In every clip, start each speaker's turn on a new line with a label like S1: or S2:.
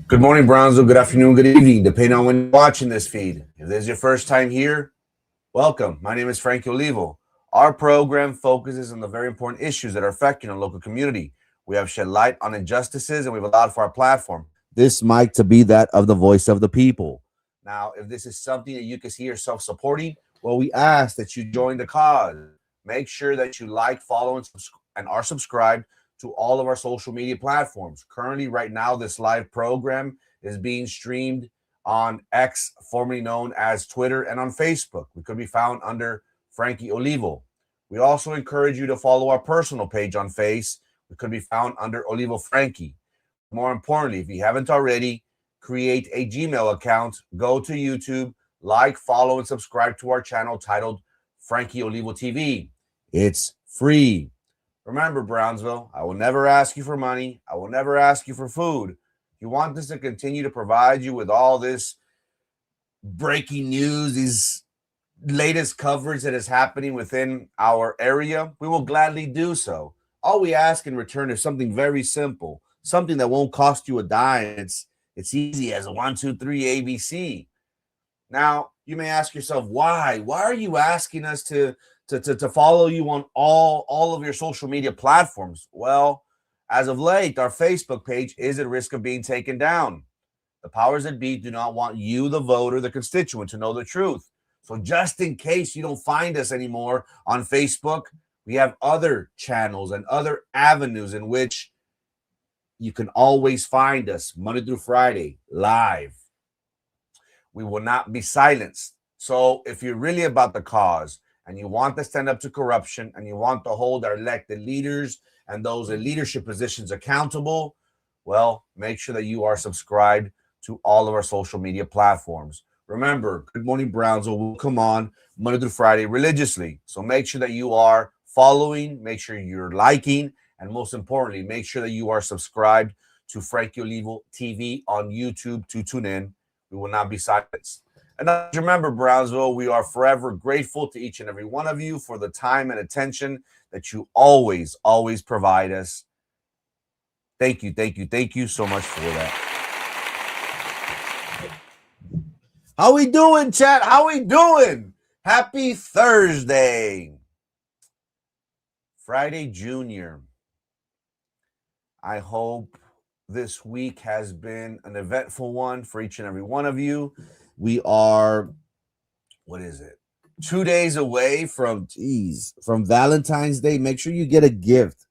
S1: Good morning, Brownsville. Good afternoon, good evening, depending on when you're watching this feed. If this is your first time here, welcome. My name is Frankie Olivo. Our program focuses on the very important issues that are affecting our local community. We have shed light on injustices and we've allowed for our platform, this mic, to be that of the voice of the people. Now, if this is something that you can see yourself supporting, well, we ask that you join the cause. Make sure that you like, follow, and are subscribed to all of our social media platforms. Currently, right now, this live program is being streamed on X, formerly known as Twitter, and on Facebook. We could be found under Frankie Olivo. We also encourage you to follow our personal page on Face. We could be found under Olivo Frankie. More importantly, if you haven't already, create a Gmail account, go to YouTube, like, follow, and subscribe to our channel titled Frankie Olivo TV. It's free. Remember, Brownsville, I will never ask you for money. I will never ask you for food. If you want us to continue to provide you with all this breaking news, these latest coverage that is happening within our area, we will gladly do so. All we ask in return is something very simple, something that won't cost you a dime. It's easy as a 1, 2, 3 ABC. Now, you may ask yourself, why? Why are you asking us to follow you on all of your social media platforms? Well, as of late, our Facebook page is at risk of being taken down. The powers that be do not want you, the voter, the constituent, to know the truth. So just in case you don't find us anymore on Facebook, we have other channels and other avenues in which you can always find us Monday through Friday, live. We will not be silenced. So if you're really about the cause and you want to stand up to corruption and you want to hold our elected leaders and those in leadership positions accountable, well, make sure that you are subscribed to all of our social media platforms. Remember, Good Morning Brownsville will come on Monday through Friday religiously. So make sure that you are following, make sure you're liking, and most importantly, make sure that you are subscribed to Frankie Olivo TV on YouTube to tune in. We will not be silenced. And remember, Brownsville, we are forever grateful to each and every one of you for the time and attention that you always provide us. Thank you so much for that. How we doing, chat? How we doing? Happy Thursday. Friday Junior. I hope this week has been an eventful one for each and every one of you. We are, 2 days away from Valentine's Day. Make sure you get a gift.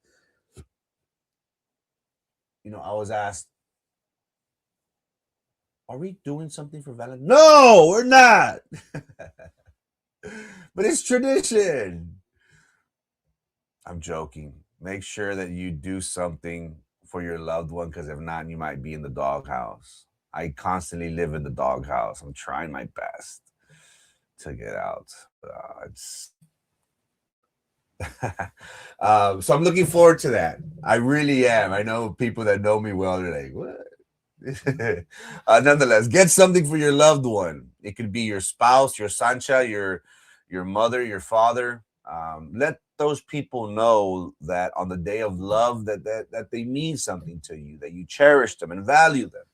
S1: You know, I was asked, are we doing something for Valentine's? No, we're not. But it's tradition. I'm joking. Make sure that you do something for your loved one, because if not, you might be in the doghouse. I constantly live in the doghouse. I'm trying my best to get out. So I'm looking forward to that. I really am. I know people that know me well are like, what? Nonetheless, get something for your loved one. It could be your spouse, your sancha, your mother, your father. Let those people know that on the day of love that they mean something to you, that you cherish them and value them.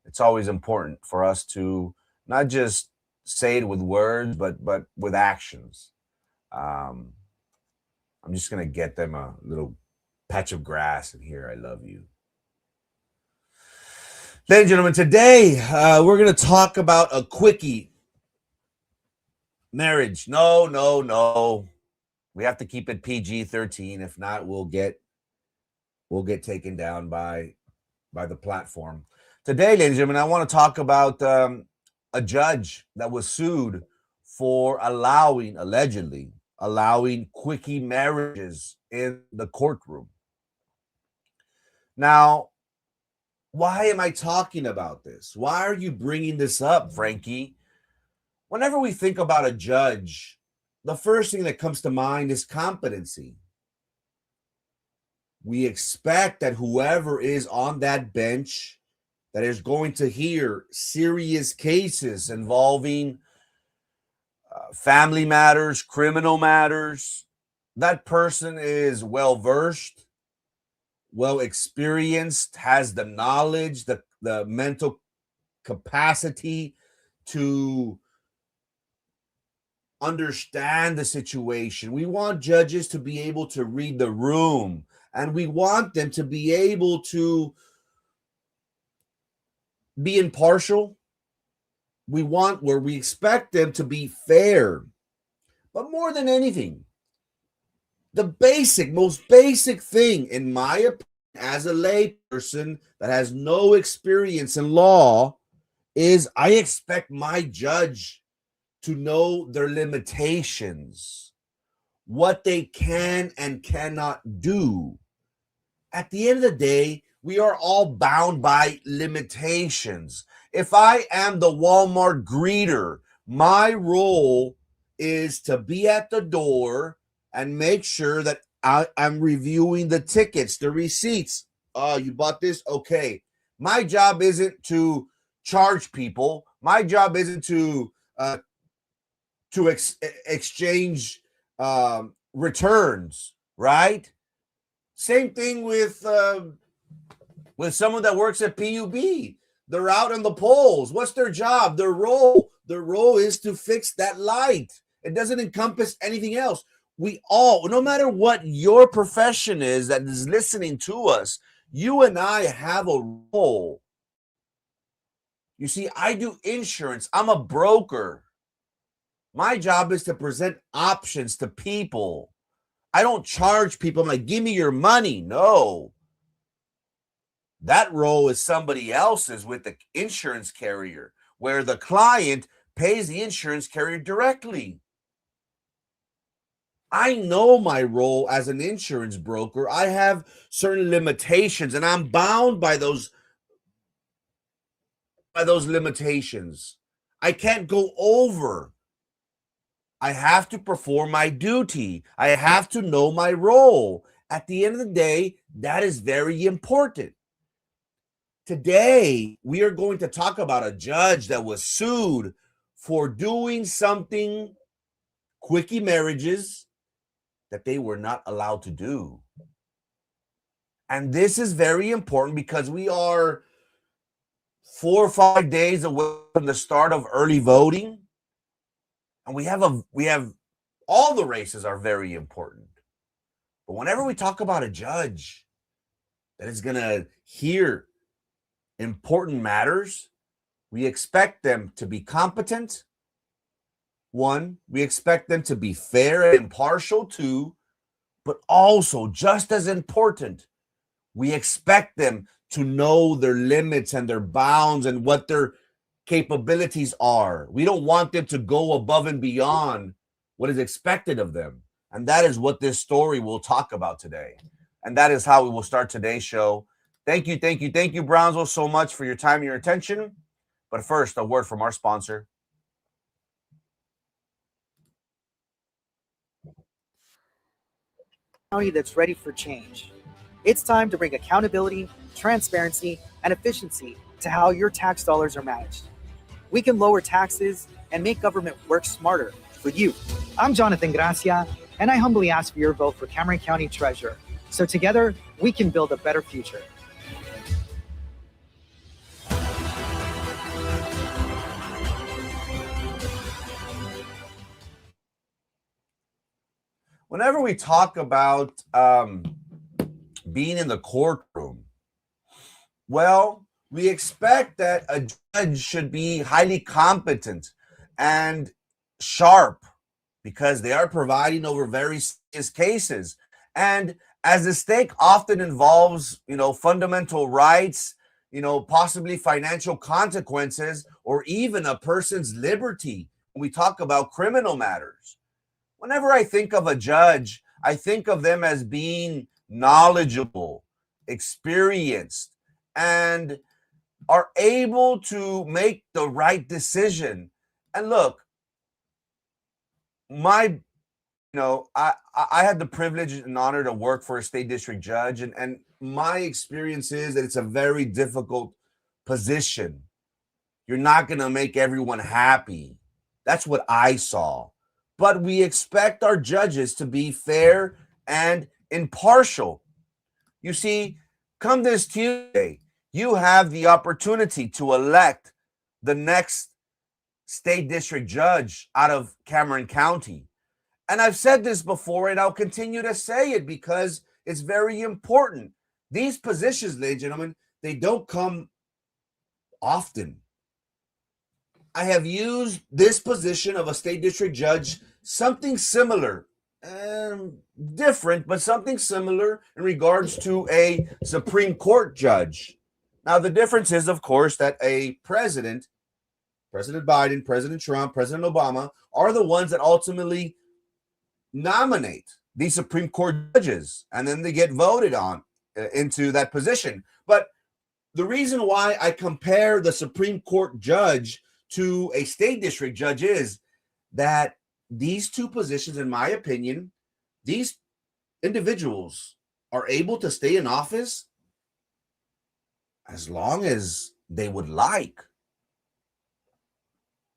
S1: It's always important for us to not just say it with words, but with actions. I'm just going to get them a little patch of grass in here. I love you. Ladies and gentlemen, today we're going to talk about a quickie. Marriage. No. We have to keep it PG-13. If not, we'll get taken down by the platform. Today, ladies and gentlemen, I want to talk about a judge that was sued for allegedly allowing quickie marriages in the courtroom. Now, why am I talking about this? Why are you bringing this up, Frankie? Whenever we think about a judge, the first thing that comes to mind is competency. We expect that whoever is on that bench that is going to hear serious cases involving family matters, criminal matters, that person is well-versed, well-experienced, has the knowledge, the the mental capacity to understand the situation. We want judges to be able to read the room, and we want them to be able to be impartial. We expect them to be fair. But more than anything, the most basic thing, in my opinion, as a lay person that has no experience in law, is I expect my judge to know their limitations, what they can and cannot do. At the end of the day, we are all bound by limitations. If I am the Walmart greeter, my role is to be at the door and make sure that I'm reviewing the tickets, the receipts. Oh, you bought this? Okay. My job isn't to charge people. My job isn't to exchange returns, right? Same thing with someone that works at PUB. They're out on the polls. What's their job? Their role. Their role is to fix that light. It doesn't encompass anything else. We all, no matter what your profession is that is listening to us, you and I have a role. You see, I do insurance. I'm a broker. My job is to present options to people. I don't charge people. I'm like, give me your money. No. That role is somebody else's with the insurance carrier, where the client pays the insurance carrier directly. I know my role as an insurance broker. I have certain limitations, and I'm bound by those limitations. I can't go over. I have to perform my duty. I have to know my role. At the end of the day, that is very important. Today, we are going to talk about a judge that was sued for doing something, quickie marriages, that they were not allowed to do. And this is very important because we are 4 or 5 days away from the start of early voting. And we have all the races are very important. But whenever we talk about a judge that is going to hear important matters, we expect them to be competent. One, we expect them to be fair and impartial. Two, but also just as important, we expect them to know their limits and their bounds and what their capabilities are. We don't want them to go above and beyond what is expected of them. And that is what this story will talk about today. And that is how we will start today's show. Thank you, Brownsville, so much for your time and your attention. But first, a word from our sponsor.
S2: County that's ready for change. It's time to bring accountability, transparency, and efficiency to how your tax dollars are managed. We can lower taxes and make government work smarter for you. I'm Jonathan Gracia, and I humbly ask for your vote for Cameron County Treasurer. So together, we can build a better future.
S1: Whenever we talk about being in the courtroom, well, we expect that a judge should be highly competent and sharp because they are providing over very serious cases. And as the stake often involves, fundamental rights, possibly financial consequences, or even a person's liberty, when we talk about criminal matters. Whenever I think of a judge, I think of them as being knowledgeable, experienced, and are able to make the right decision. And look, I had the privilege and honor to work for a state district judge, and my experience is that it's a very difficult position. You're not going to make everyone happy. That's what I saw. But we expect our judges to be fair and impartial. You see, come this Tuesday, You have the opportunity to elect the next state district judge out of Cameron County. And I've said this before, and I'll continue to say it because it's very important. These positions, ladies and gentlemen, they don't come often. I have used this position of a state district judge, something similar, different, but something similar in regards to a Supreme Court judge. Now, the difference is, of course, that a president, President Biden, President Trump, President Obama, are the ones that ultimately nominate these Supreme Court judges, and then they get voted on into that position. But the reason why I compare the Supreme Court judge to a state district judge is that these two positions, in my opinion, these individuals are able to stay in office as long as they would like.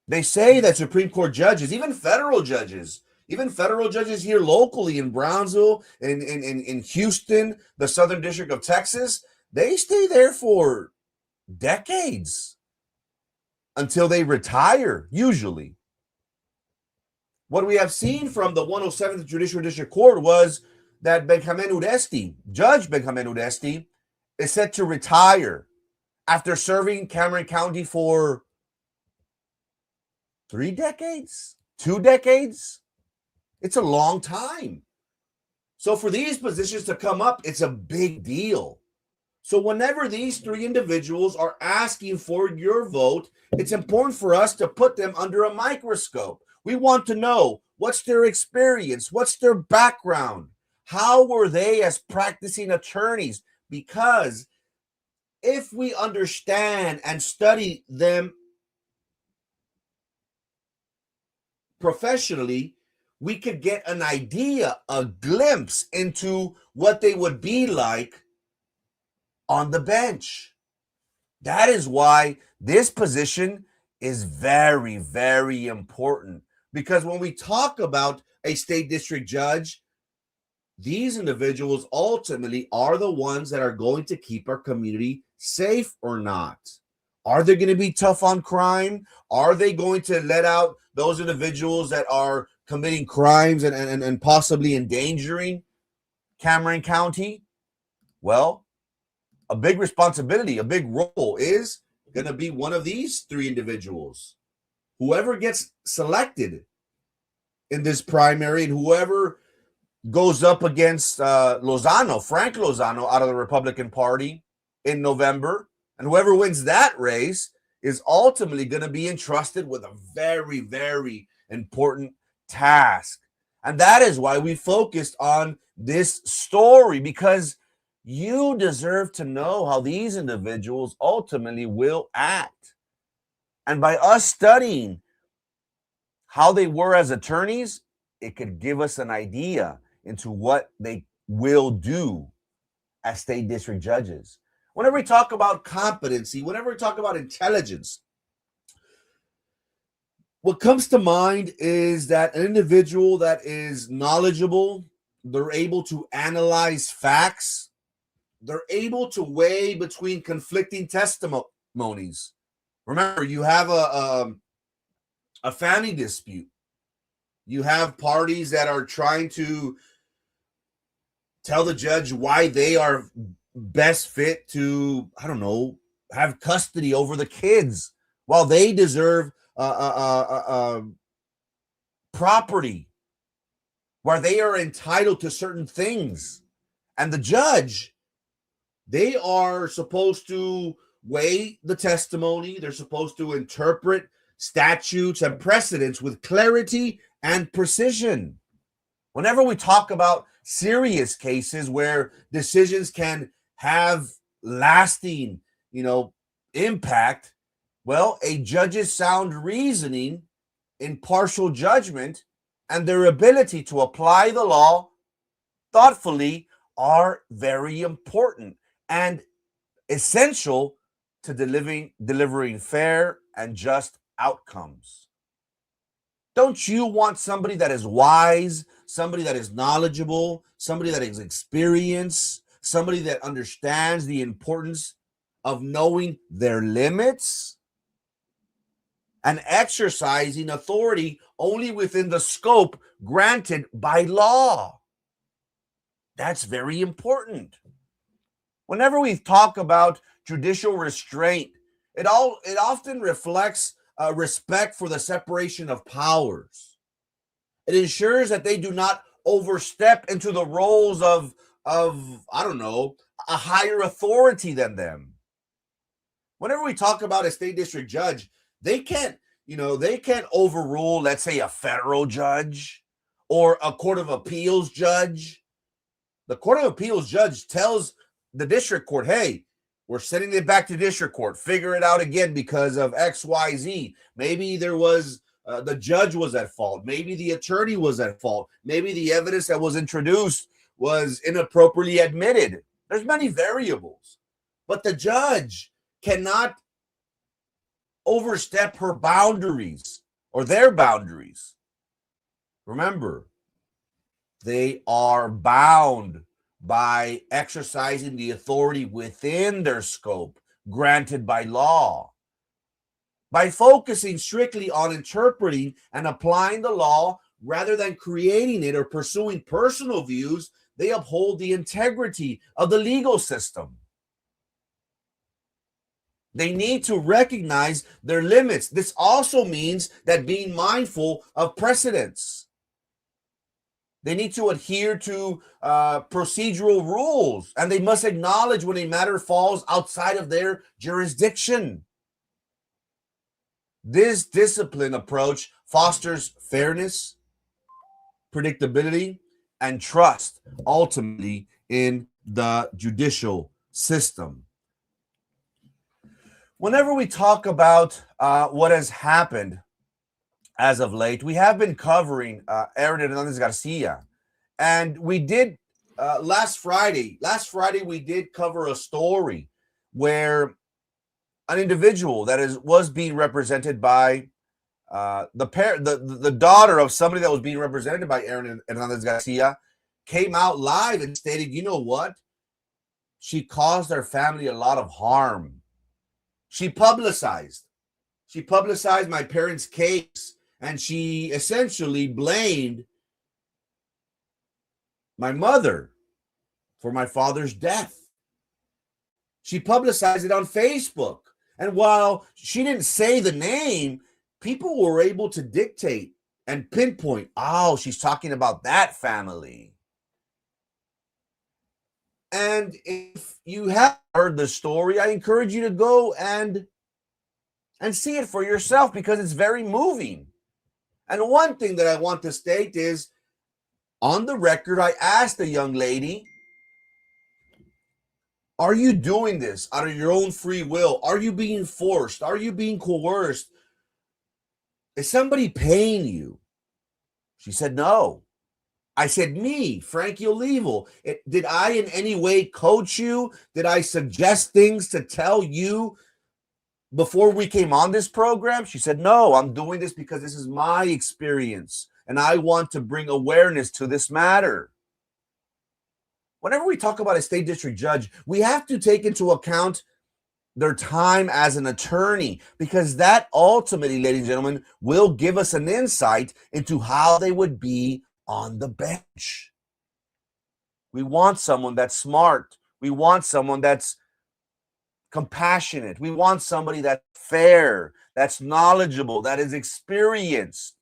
S1: They say that Supreme Court judges, even federal judges here locally in Brownsville, in Houston, the Southern District of Texas, they stay there for decades until they retire, usually. What we have seen from the 107th Judicial District Court was that Judge Benjamin Udesti, is set to retire after serving Cameron County for 3 decades, 2 decades. It's a long time. So for these positions to come up, it's a big deal. So whenever these 3 individuals are asking for your vote, it's important for us to put them under a microscope. We want to know what's their experience, what's their background, how were they as practicing attorneys? Because if we understand and study them professionally, we could get an idea, a glimpse into what they would be like on the bench. That is why this position is very, very important. Because when we talk about a state district judge, these individuals ultimately are the ones that are going to keep our community safe or not. Are they going to be tough on crime? Are they going to let out those individuals that are committing crimes and possibly endangering Cameron County? Well, a big responsibility, a big role is going to be one of these 3 individuals. Whoever gets selected in this primary and whoever goes up against Frank Lozano out of the Republican Party in November, and whoever wins that race is ultimately going to be entrusted with a very, very important task. And that is why we focused on this story, because you deserve to know how these individuals ultimately will act. And by us studying how they were as attorneys, it could give us an idea into what they will do as state district judges. Whenever we talk about competency, whenever we talk about intelligence, what comes to mind is that an individual that is knowledgeable, they're able to analyze facts, they're able to weigh between conflicting testimonies. Remember, you have a family dispute. You have parties that are trying to tell the judge why they are best fit to, have custody over the kids, while they deserve property, where they are entitled to certain things. And the judge, they are supposed to weigh the testimony. They're supposed to interpret statutes and precedents with clarity and precision. Whenever we talk about serious cases where decisions can have lasting, impact, well, a judge's sound reasoning, impartial judgment, and their ability to apply the law thoughtfully are very important and essential to delivering fair and just outcomes. Don't you want somebody that is wise, somebody that is knowledgeable, somebody that is experienced, somebody that understands the importance of knowing their limits and exercising authority only within the scope granted by law. That's very important. Whenever we talk about judicial restraint, it often reflects respect for the separation of powers. It ensures that they do not overstep into the roles of I don't know, a higher authority than them. Whenever we talk about a state district judge, they can't overrule, let's say, a federal judge or a court of appeals judge. The court of appeals judge tells the district court, hey, we're sending it back to district court. Figure it out again because of X, Y, Z. Maybe there was the judge was at fault. Maybe the attorney was at fault. Maybe the evidence that was introduced was inappropriately admitted. There's many variables, but the judge cannot overstep her boundaries or their boundaries. Remember, they are bound by exercising the authority within their scope granted by law. By focusing strictly on interpreting and applying the law rather than creating it or pursuing personal views, they uphold the integrity of the legal system. They need to recognize their limits. This also means that being mindful of precedents. They need to adhere to procedural rules, and they must acknowledge when a matter falls outside of their jurisdiction. This disciplined approach fosters fairness, predictability, and trust, ultimately, in the judicial system. Whenever we talk about what has happened as of late, we have been covering Aaron Hernandez Garcia, and we did last Friday. We did cover a story where an individual that was being represented by the daughter of somebody that was being represented by Aaron Hernandez Garcia came out live and stated, you know what? She caused their family a lot of harm. She publicized my parents' case, and she essentially blamed my mother for my father's death. She publicized it on Facebook. And while she didn't say the name, people were able to dictate and pinpoint, oh, she's talking about that family. And if you have heard the story, I encourage you to go and see it for yourself because it's very moving. And one thing that I want to state is, on the record, I asked the young lady, are you doing this out of your own free will? Are you being forced? Are you being coerced? Is somebody paying you? She said, no. I said, me, Frankie Olivo, did I in any way coach you? Did I suggest things to tell you before we came on this program? She said, no, I'm doing this because this is my experience and I want to bring awareness to this matter. Whenever we talk about a state district judge, we have to take into account their time as an attorney, because that ultimately, ladies and gentlemen, will give us an insight into how they would be on the bench. We want someone that's smart. We want someone that's compassionate. We want somebody that's fair, that's knowledgeable, that is experienced,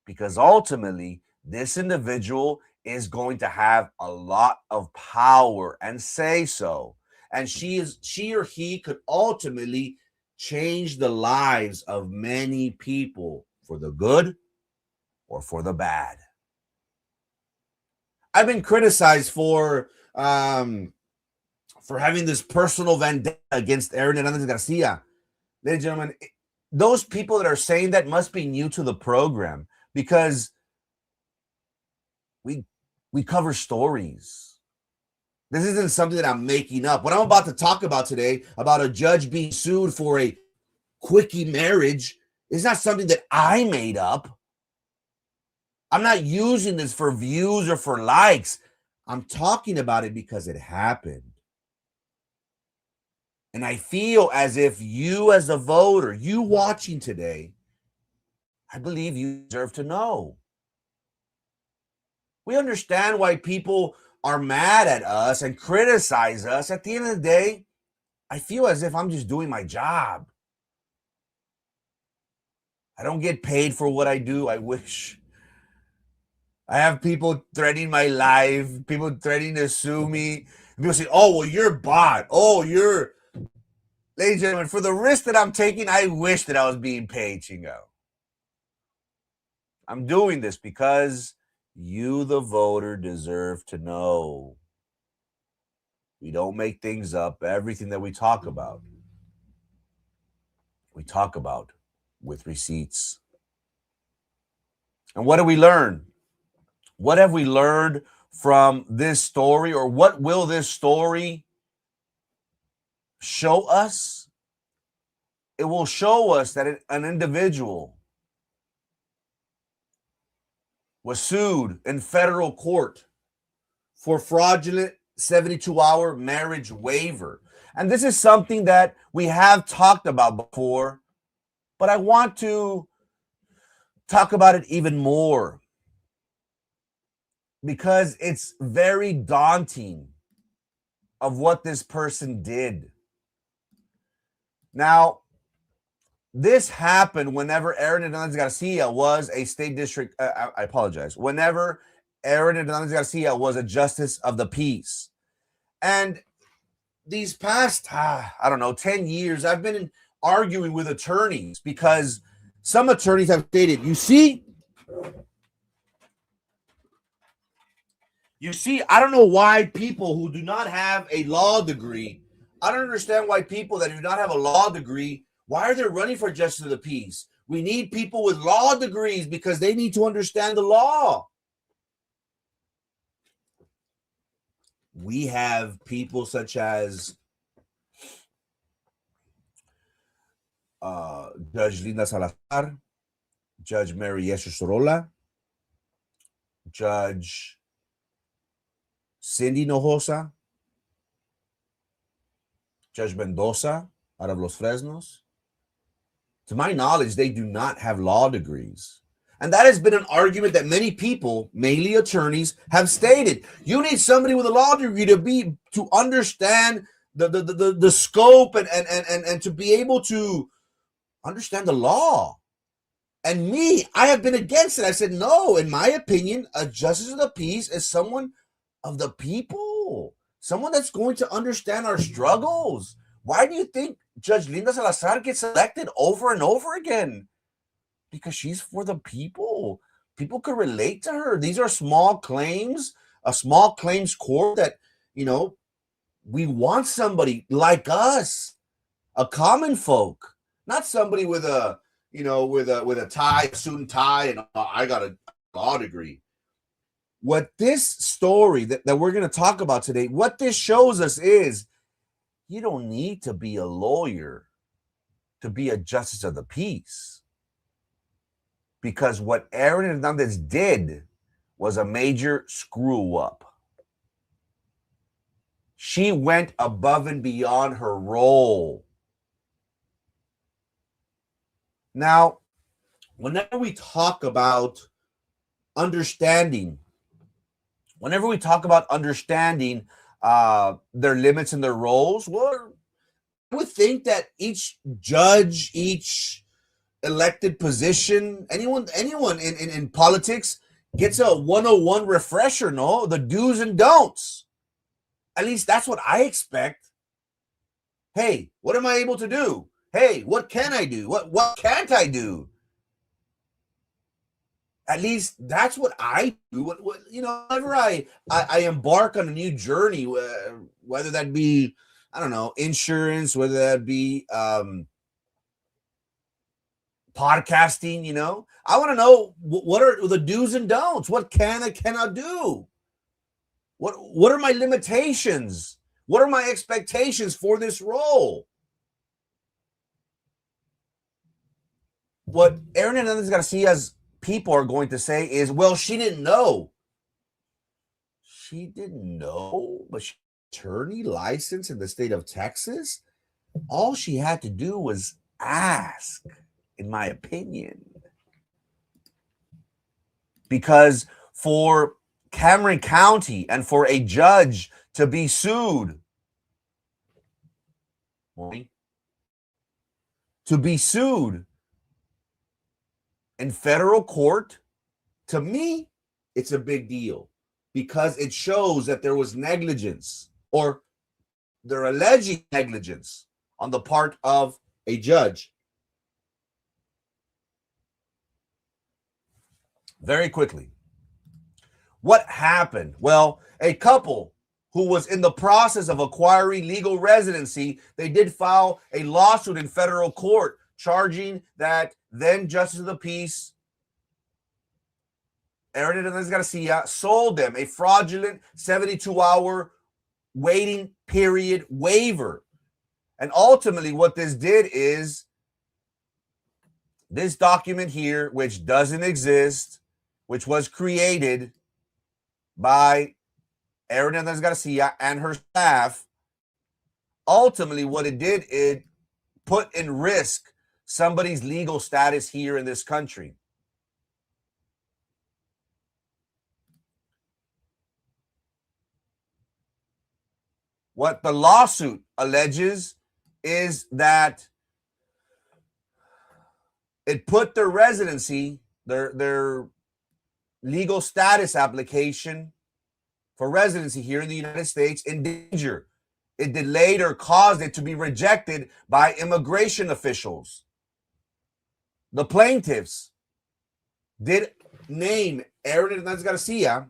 S1: because ultimately this individual is going to have a lot of power and say so. And she or he could ultimately change the lives of many people for the good or for the bad. I've been criticized for having this personal vendetta against Aaron Hernandez Garcia. Ladies and gentlemen, those people that are saying that must be new to the program, because we cover stories. This isn't something that I'm making up. What I'm about to talk about today, about a judge being sued for a quickie marriage, is not something that I made up. I'm not using this for views or for likes. I'm talking about it because it happened. And I feel as if you, as a voter, you watching today, I believe you deserve to know. We understand why people are mad at us and criticize us. At the end of the day, I feel as if I'm just doing my job. I don't get paid for what I do. I wish. I have people threatening my life, people threatening to sue me. People say, oh, well, you're bought. Oh, you're. Ladies and gentlemen, for the risk that I'm taking, I wish that I was being paid, Chingo. I'm doing this because you, the voter, deserve to know. We don't make things up. Everything that we talk about with receipts. And what do we learn? What have we learned from this story, or what will this story show us? It will show us that an individual was sued in federal court for fraudulent 72-hour marriage waiver. And this is something that we have talked about before, but I want to talk about it even more because it's very daunting of what this person did. Now, this happened whenever Aaron Hernandez Garcia was a state district, I apologize, whenever Aaron Hernandez Garcia was a justice of the peace. And these past, 10 years, I've been arguing with attorneys because some attorneys have stated, you see, I don't know why people who do not have a law degree, I don't understand why people that do not have a law degree, why are they running for justice of the peace? We need people with law degrees because they need to understand the law. We have people such as Judge Linda Salazar, Judge Mary Yesher Sorolla, Judge Cindy Nojosa, Judge Mendoza out of Los Fresnos. To my knowledge, they do not have law degrees. And that has been an argument that many people, mainly attorneys, have stated. You need somebody with a law degree to understand the scope and to be able to understand the law. And me, I have been against it. I said, no, in my opinion, a justice of the peace is someone of the people, someone that's going to understand our struggles. Why do you think Judge Linda Salazar gets elected over and over again? Because she's for the people. People could relate to her. These are small claims, a small claims court that, we want somebody like us, a common folk, not somebody with a, with a tie, a suit and tie, and I got a law degree. What this story that we're going to talk about today, what this shows us is you don't need to be a lawyer to be a justice of the peace. Because what Aaron Hernandez did was a major screw up. She went above and beyond her role. Now, whenever we talk about understanding their limits and their roles, well, I would think that each judge, each elected position, anyone in politics gets a 101 refresher, no? The do's and don'ts. At least that's what I expect. Hey, what am I able to do? Hey, what can I do? What can't I do? At least that's what I do. Whenever I embark on a new journey, whether that be, insurance, whether that be podcasting, I want to know what are the do's and don'ts. What can I cannot do? What are my limitations? What are my expectations for this role? What Aaron Hernandez Garcia's people are going to say is, well, she didn't know. She didn't know, but she's an attorney licensed in the state of Texas. All she had to do was ask, in my opinion. Because for Cameron County and for a judge to be sued, in federal court, to me, it's a big deal because it shows that there was negligence, or they're alleging negligence on the part of a judge. Very quickly, what happened? Well, a couple who was in the process of acquiring legal residency, they did file a lawsuit in federal court charging that then Justice of the Peace, Aaron Hernandez Garcia, sold them a fraudulent 72-hour waiting period waiver. And ultimately what this did is this document here, which doesn't exist, which was created by Aaron Hernandez Garcia and her staff, ultimately what it did, it put in risk somebody's legal status here in this country. What the lawsuit alleges is that it put their residency, their legal status application for residency here in the United States in danger. It delayed or caused it to be rejected by immigration officials. The plaintiffs did name Aaron Hernandez Garcia,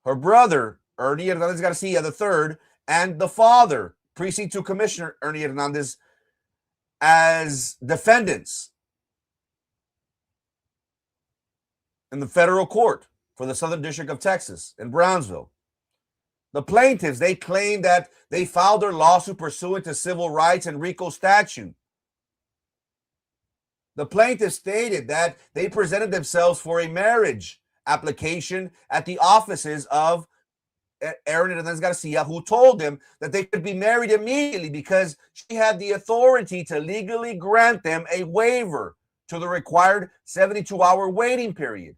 S1: her brother, Ernie Hernandez Garcia III, and the father, Precinct 2 Commissioner Ernie Hernandez, as defendants in the federal court for the Southern District of Texas in Brownsville. The plaintiffs, they claim that they filed their lawsuit pursuant to civil rights and RICO statute. The plaintiffs stated that they presented themselves for a marriage application at the offices of Aaron Hernandez Garcia, who told them that they could be married immediately because she had the authority to legally grant them a waiver to the required 72-hour waiting period.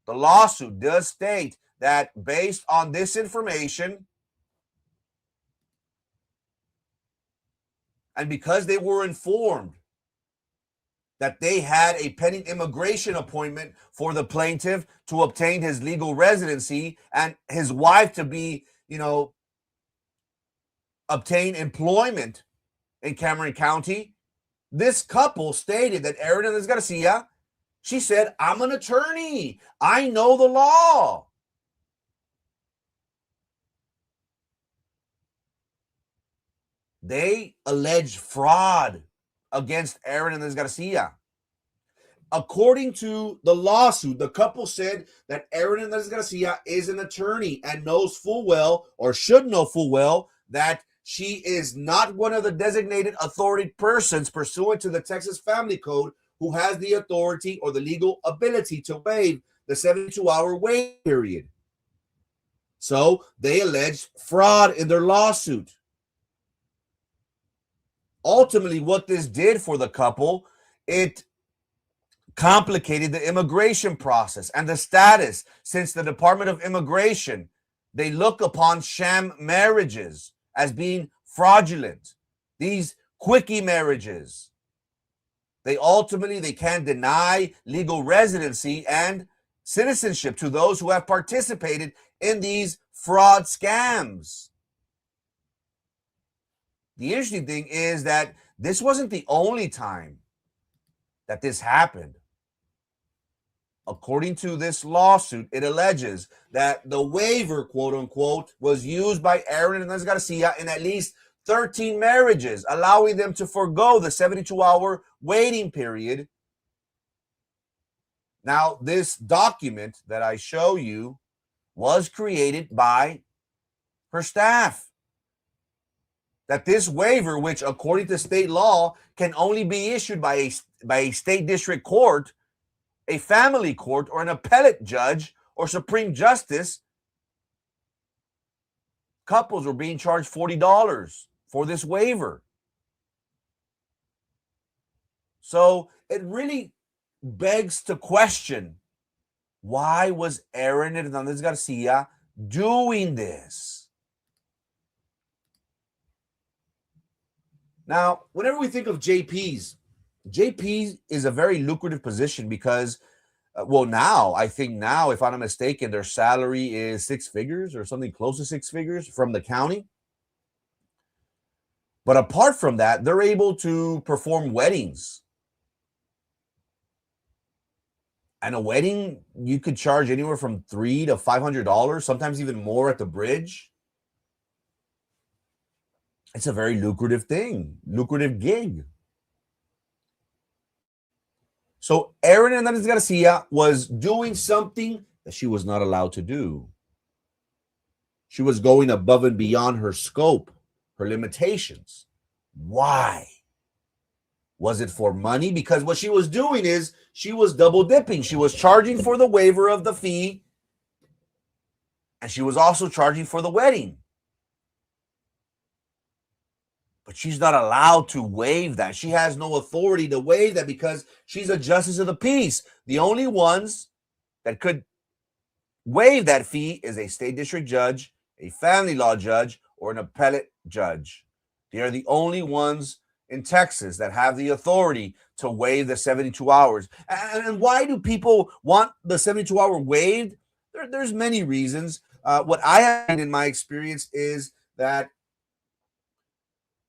S1: The lawsuit does state that based on this information, and because they were informed that they had a pending immigration appointment for the plaintiff to obtain his legal residency and his wife to be, obtain employment in Cameron County, this couple stated that Aaron Hernandez Garcia, she said, "I'm an attorney. I know the law." They allege fraud against Aaron Hernandez Garcia. According to the lawsuit, the couple said that Aaron Hernandez Garcia is an attorney and knows full well, or should know full well, that she is not one of the designated authority persons pursuant to the Texas Family Code who has the authority or the legal ability to waive the 72-hour wait period. So they alleged fraud in their lawsuit. Ultimately, what this did for the couple, it complicated the immigration process and the status, since the Department of Immigration, they look upon sham marriages as being fraudulent. These quickie marriages, they can't deny legal residency and citizenship to those who have participated in these fraud scams. The interesting thing is that this wasn't the only time that this happened. According to this lawsuit, it alleges that the waiver, quote unquote, was used by Aaron Hernandez Garcia in at least 13 marriages, allowing them to forego the 72-hour waiting period. Now, this document that I show you was created by her staff. That this waiver, which according to state law can only be issued by a state district court, a family court, or an appellate judge or Supreme Justice, couples were being charged $40 for this waiver. So it really begs to question, why was Aaron Hernandez Garcia doing this? Now, whenever we think of JPs, JP is a very lucrative position because, I think now, if I'm not mistaken, their salary is 6 figures or something close to 6 figures from the county. But apart from that, they're able to perform weddings. And a wedding, you could charge anywhere from $300 to $500, sometimes even more at the bridge. It's a very lucrative thing, lucrative gig. So Aaron Hernandez Garcia was doing something that she was not allowed to do. She was going above and beyond her scope, her limitations. Why? Was it for money? Because what she was doing is she was double dipping. She was charging for the waiver of the fee, and she was also charging for the wedding. But she's not allowed to waive that. She has no authority to waive that because she's a justice of the peace. The only ones that could waive that fee is a state district judge, a family law judge, or an appellate judge. They are the only ones in Texas that have the authority to waive the 72 hours. And why do people want the 72-hour waived? There's many reasons. What I have in my experience is that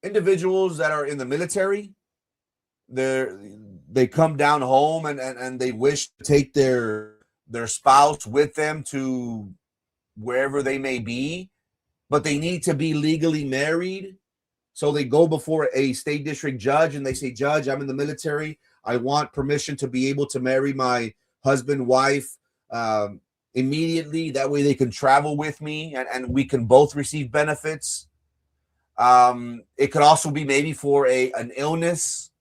S1: individuals that are in the military, they come down home and they wish to take their spouse with them to wherever they may be, but they need to be legally married. So they go before a state district judge and they say, "Judge, I'm in the military. I want permission to be able to marry my husband, wife immediately. That way they can travel with me and we can both receive benefits." It could also be maybe for an illness,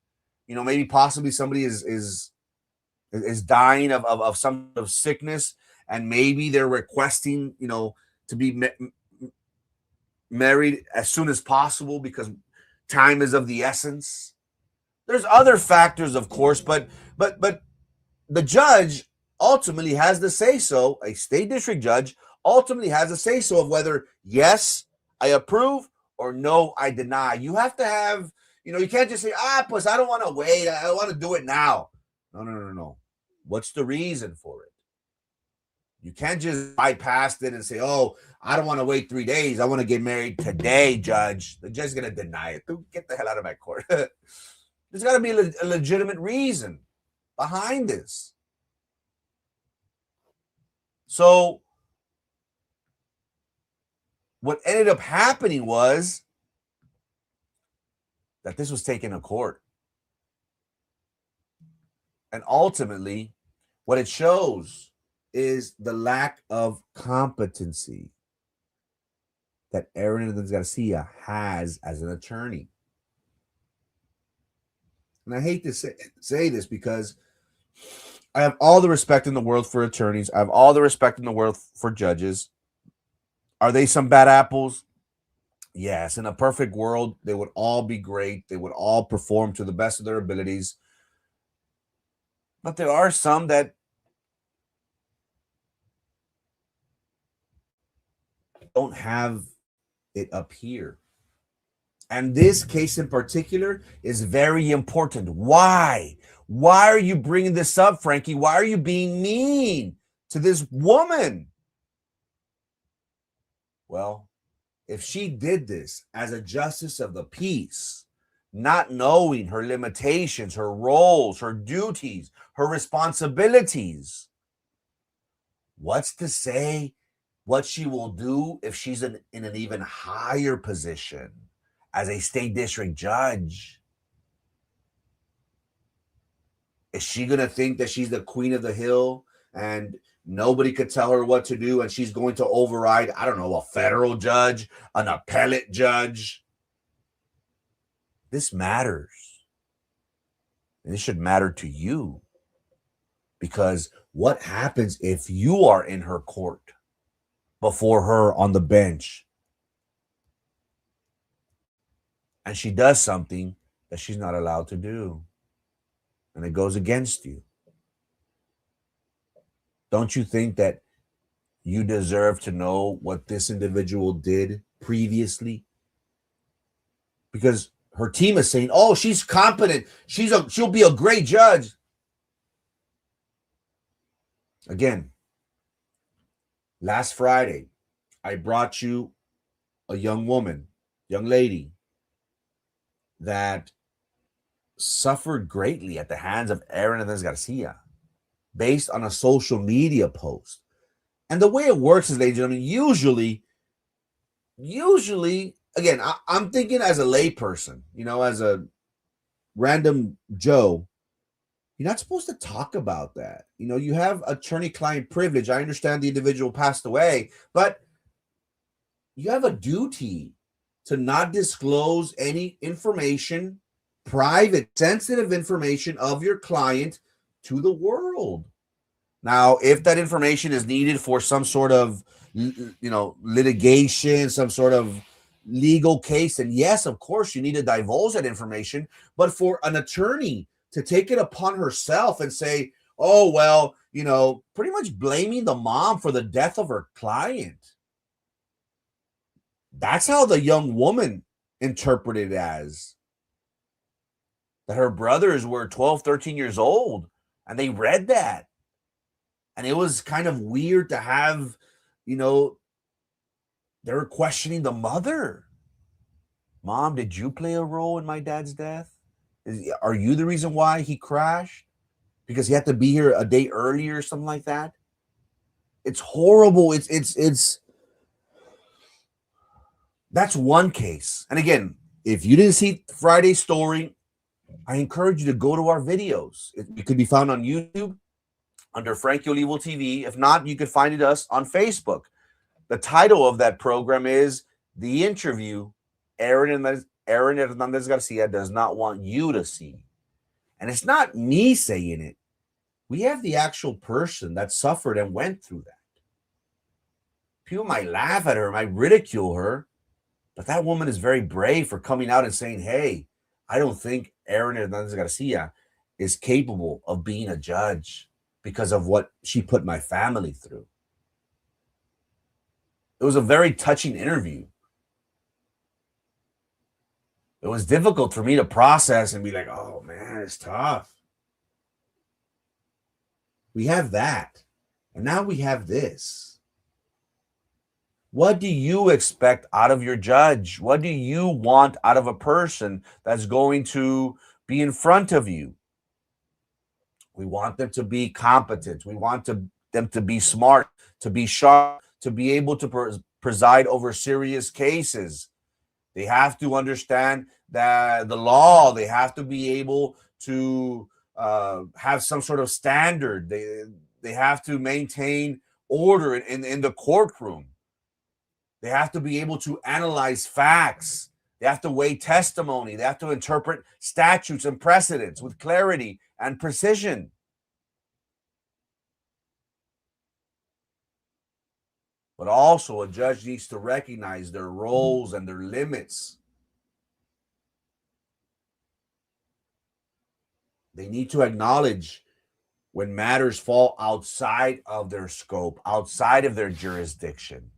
S1: maybe possibly somebody is dying of some sort of sickness, and maybe they're requesting, to be married as soon as possible because time is of the essence. There's other factors, of course, but the judge ultimately has the say-so. A state district judge ultimately has a say-so of whether, yes, I approve, or no, I deny. You have to have, you can't just say, pues I don't want to wait. I want to do it now. No. What's the reason for it? You can't just bypass it and say, "Oh, I don't want to wait 3 days. I want to get married today, judge." The judge is going to deny it. Dude, get the hell out of my court. There's got to be a legitimate reason behind this. So what ended up happening was that this was taken to court. And ultimately, what it shows is the lack of competency that Aaron Hernandez Garcia has as an attorney. And I hate to say this because I have all the respect in the world for attorneys. I have all the respect in the world for judges. Are they some bad apples? Yes. In a perfect world, they would all be great. They would all perform to the best of their abilities. But there are some that don't have it up here. And this case in particular is very important. Why? Why are you bringing this up, Frankie? Why are you being mean to this woman? Well, if she did this as a justice of the peace, not knowing her limitations, her roles, her duties, her responsibilities, what's to say what she will do if she's in an even higher position as a state district judge? Is she going to think that she's the queen of the hill and nobody could tell her what to do, and she's going to override, I don't know, a federal judge, an appellate judge? This matters. And this should matter to you, because what happens if you are in her court before her on the bench? and she does something that she's not allowed to do, and it goes against you. Don't you think that you deserve to know what this individual did previously? Because her team is saying, "Oh, she's competent. She'll be a great judge." Again, last Friday, I brought you a young lady that suffered greatly at the hands of Aaron Hernandez Garcia based on a social media post. And the way it works is, ladies and gentlemen, usually, again, I'm thinking as a layperson, as a random Joe, you're not supposed to talk about that. You have attorney-client privilege. I understand the individual passed away, but you have a duty to not disclose any information, private, sensitive information of your client to the world. Now, if that information is needed for some sort of, litigation, some sort of legal case, and yes, of course, you need to divulge that information. But for an attorney to take it upon herself and say, "Oh, well, pretty much blaming the mom for the death of her client." That's how the young woman interpreted it as. That her brothers were 12, 13 years old, and they read that. And it was kind of weird to have, they were questioning the mother. "Mom, did you play a role in my dad's death? Are you the reason why he crashed? Because he had to be here a day earlier," or something like that. It's horrible. It's that's one case. And again, if you didn't see Friday's story, I encourage you to go to our videos. It could be found on YouTube under Frank Olivo TV. If not, you could find us on Facebook. The title of that program is The Interview Aaron Hernandez Garcia Does Not Want You to See. And it's not me saying it. We have the actual person that suffered and went through that. People might laugh at her, might ridicule her, but that woman is very brave for coming out and saying, "Hey, I don't think Aaron Hernandez Garcia is capable of being a judge because of what she put my family through." It was a very touching interview. It was difficult for me to process and be like, "Oh man, it's tough." We have that. And now we have this. What do you expect out of your judge? What do you want out of a person that's going to be in front of you? We want them to be competent. We want them to be smart, to be sharp, to be able to preside over serious cases. They have to understand that the law. They have to be able to have some sort of standard. They have to maintain order in the courtroom. They have to be able to analyze facts. They have to weigh testimony. They have to interpret statutes and precedents with clarity and precision. But also, a judge needs to recognize their roles and their limits. They need to acknowledge when matters fall outside of their scope, outside of their jurisdiction.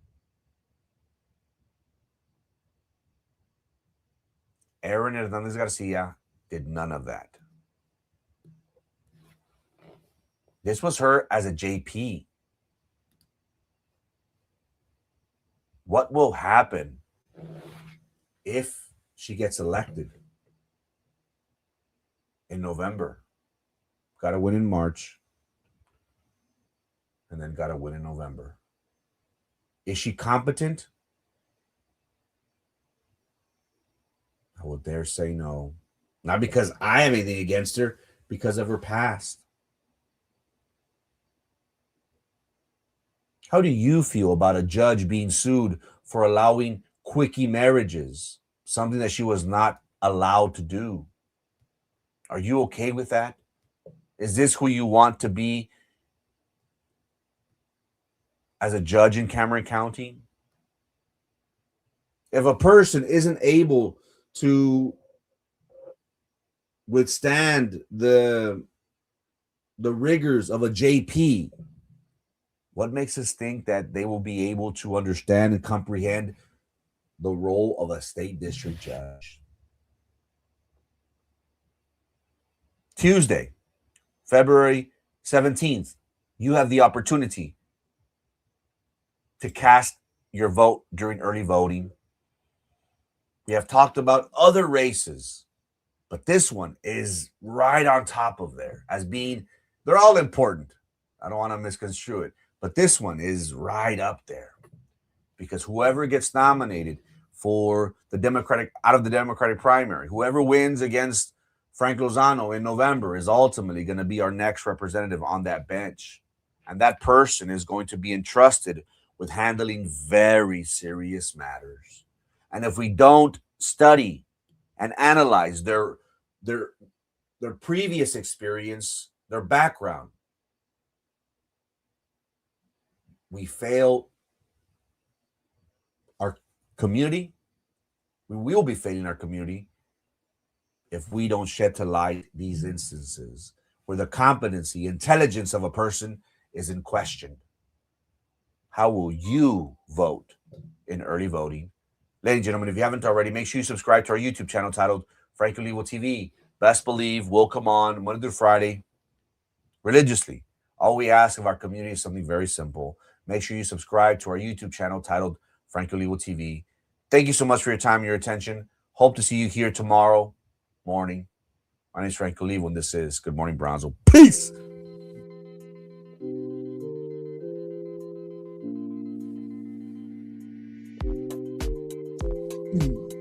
S1: Aaron Hernandez Garcia did none of that. This was her as a JP. What will happen if she gets elected in November? Got to win in March, and then got to win in November. Is she competent? I will dare say no. Not because I have anything against her, because of her past. How do you feel about a judge being sued for allowing quickie marriages, something that she was not allowed to do? Are you okay with that? Is this who you want to be as a judge in Cameron County? If a person isn't able to withstand the rigors of a JP? What makes us think that they will be able to understand and comprehend the role of a state district judge? Tuesday, February 17th, you have the opportunity to cast your vote during early voting. We have talked about other races, but this one is right on top of there as being, they're all important. I don't want to misconstrue it, but this one is right up there because whoever gets nominated for the Democratic, out of the Democratic primary, whoever wins against Frank Lozano in November is ultimately going to be our next representative on that bench. And that person is going to be entrusted with handling very serious matters. And if we don't study and analyze their previous experience, their background, we fail our community. We will be failing our community if we don't shed to light these instances where the competency, intelligence of a person is in question. How will you vote in early voting? Ladies and gentlemen, if you haven't already, make sure you subscribe to our YouTube channel titled Frankie Legal TV. Best believe we'll come on Monday through Friday religiously. All we ask of our community is something very simple. Make sure you subscribe to our YouTube channel titled Frankie Legal TV. Thank you so much for your time and your attention. Hope to see you here tomorrow morning. My name is Frank Olivo, and this is Good Morning Brownsville. Peace. Mm.